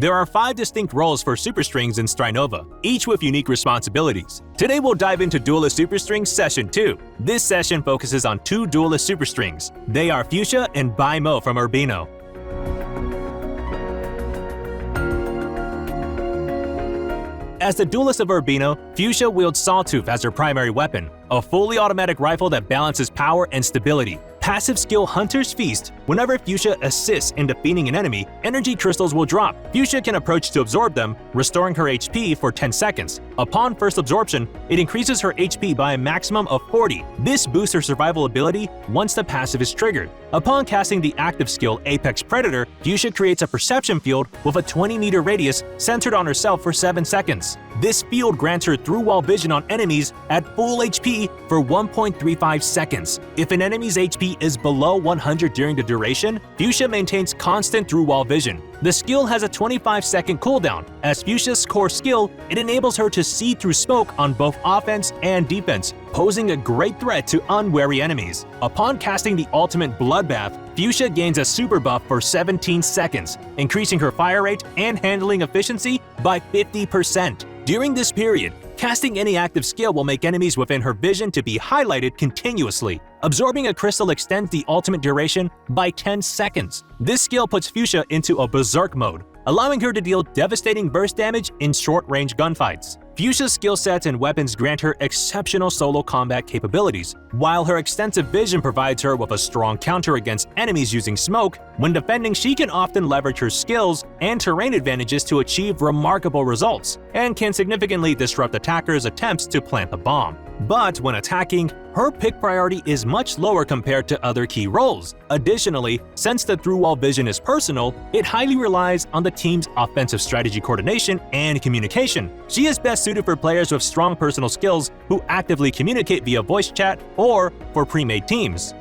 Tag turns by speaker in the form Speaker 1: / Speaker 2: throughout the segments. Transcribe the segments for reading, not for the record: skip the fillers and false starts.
Speaker 1: There are 5 distinct roles for super strings in Strinova, each with unique responsibilities. Today we'll dive into Duelist Super Strings Session 2. This session focuses on 2 Duelist super strings. They are Fuchsia and Bai Mo from Urbino. As the Duelist of Urbino, Fuchsia wields Sawtooth as her primary weapon, a fully automatic rifle that balances power and stability. Passive skill Hunter's Feast. Whenever Fuchsia assists in defeating an enemy, energy crystals will drop. Fuchsia can approach to absorb them, restoring her HP for 10 seconds. Upon first absorption, it increases her HP by a maximum of 40. This boosts her survival ability once the passive is triggered. Upon casting the active skill Apex Predator, Fuchsia creates a perception field with a 20-meter radius centered on herself for 7 seconds. This field grants her through-wall vision on enemies at full HP for 1.35 seconds. If an enemy's HP is below 100 during the duration, Fuchsia maintains constant through-wall vision. The skill has a 25-second cooldown. As Fuchsia's core skill, it enables her to see through smoke on both offense and defense, posing a great threat to unwary enemies. Upon casting the ultimate Bloodbath, Fuchsia gains a super buff for 17 seconds, increasing her fire rate and handling efficiency by 50%. During this period, casting any active skill will make enemies within her vision to be highlighted continuously. Absorbing a crystal extends the ultimate duration by 10 seconds. This skill puts Fuchsia into a berserk mode, allowing her to deal devastating burst damage in short-range gunfights. Fuchsia's skill sets and weapons grant her exceptional solo combat capabilities, while her extensive vision provides her with a strong counter against enemies using smoke. When defending, she can often leverage her skills and terrain advantages to achieve remarkable results, and can significantly disrupt attackers' attempts to plant the bomb. But when attacking, her pick priority is much lower compared to other key roles. Additionally, since the through-wall vision is personal, it highly relies on the team's offensive strategy coordination and communication. She is best suited for players with strong personal skills who actively communicate via voice chat or for pre-made teams.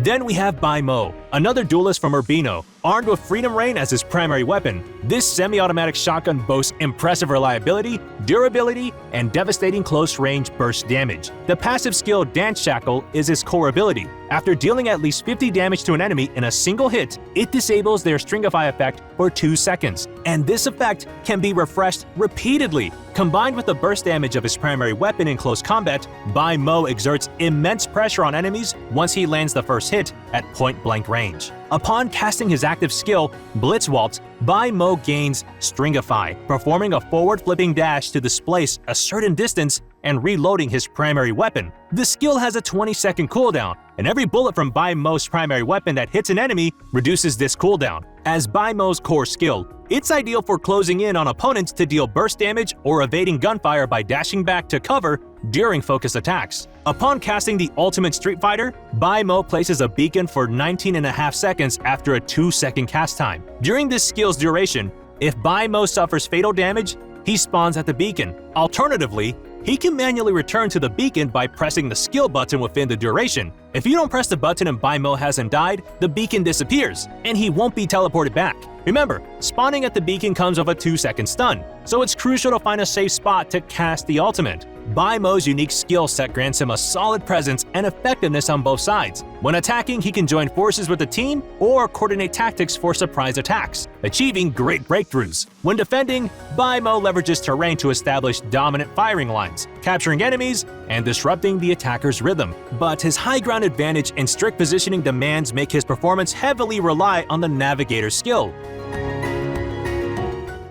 Speaker 1: Then we have Bai Mo, another duelist from Urbino. Armed with Freedom Rain as his primary weapon, this semi-automatic shotgun boasts impressive reliability, durability, and devastating close-range burst damage. The passive skill Dance Shackle is his core ability. After dealing at least 50 damage to an enemy in a single hit, it disables their Stringify effect for 2 seconds, and this effect can be refreshed repeatedly. Combined with the burst damage of his primary weapon in close combat, Bai Mo exerts immense pressure on enemies once he lands the first hit at point-blank range. Upon casting his active skill, Blitz Waltz, Bai Mo gains Stringify, performing a forward-flipping dash to displace a certain distance and reloading his primary weapon. The skill has a 20-second cooldown, and every bullet from Bai Mo's primary weapon that hits an enemy reduces this cooldown. As Bai Mo's core skill, it's ideal for closing in on opponents to deal burst damage or evading gunfire by dashing back to cover during focus attacks. Upon casting the ultimate Street Fighter, Bai Mo places a beacon for 19.5 seconds after a 2-second cast time. During this skill's duration, if Bai Mo suffers fatal damage, he spawns at the beacon. Alternatively, he can manually return to the beacon by pressing the skill button within the duration. If you don't press the button and Bai Mo hasn't died, the beacon disappears, and he won't be teleported back. Remember, spawning at the beacon comes with a 2-second stun, so it's crucial to find a safe spot to cast the ultimate. Bai Mo's unique skill set grants him a solid presence and effectiveness on both sides. When attacking, he can join forces with the team or coordinate tactics for surprise attacks, achieving great breakthroughs. When defending, Bai Mo leverages terrain to establish dominant firing lines, capturing enemies and disrupting the attacker's rhythm. But his high ground advantage and strict positioning demands make his performance heavily rely on the navigator's skill.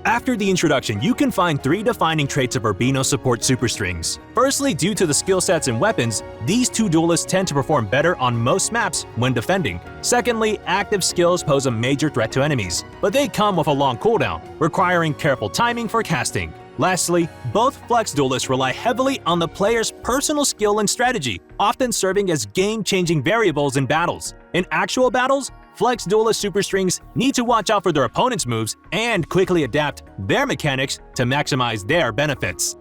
Speaker 1: After the introduction, you can find 3 defining traits of Urbino support superstrings. Firstly, due to the skill sets and weapons, these 2 duelists tend to perform better on most maps when defending. Secondly, active skills pose a major threat to enemies, but they come with a long cooldown, requiring careful timing for casting. Lastly, both flex duelists rely heavily on the player's personal skill and strategy, often serving as game-changing variables in battles. In actual battles, flex duelist superstrings need to watch out for their opponent's moves and quickly adapt their mechanics to maximize their benefits.